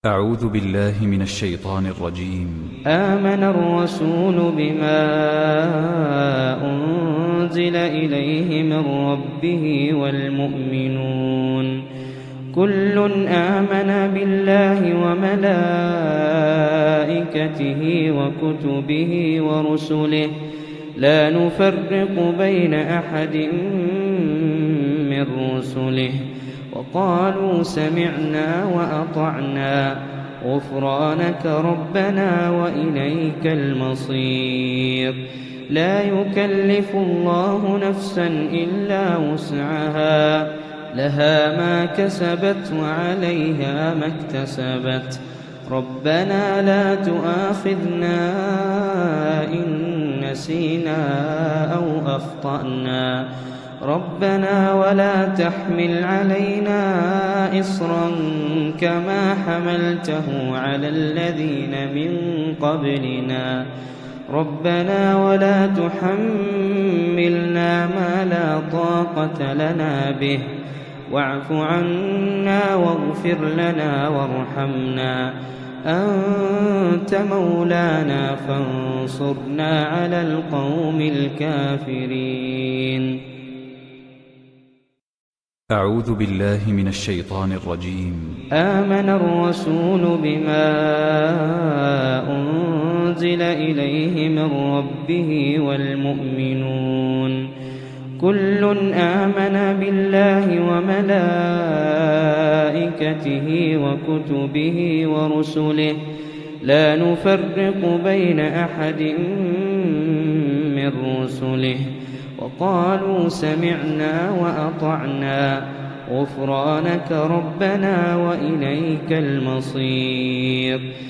أعوذ بالله من الشيطان الرجيم. آمن الرسول بما أنزل إليه من ربه والمؤمنون كل آمن بالله وملائكته وكتبه ورسله لا نفرق بين أحد من رسله وقالوا سمعنا وأطعنا غفرانك ربنا وإليك المصير. لا يكلف الله نفسا إلا وسعها لها ما كسبت وعليها ما اكتسبت. ربنا لا تؤاخذنا إن نسينا أو أخطأنا ربنا ولا تحمل علينا إصرا كما حملته على الذين من قبلنا ربنا ولا تحملنا ما لا طاقة لنا به واعف عنا واغفر لنا وارحمنا أنت مولانا فانصرنا على القوم الكافرين. أعوذ بالله من الشيطان الرجيم. آمن الرسول بما أنزل إليه من ربه والمؤمنون كل آمن بالله وملائكته وكتبه ورسله لا نفرق بين أحد من رسله وقالوا سمعنا وأطعنا غفرانك ربنا وإليك المصير.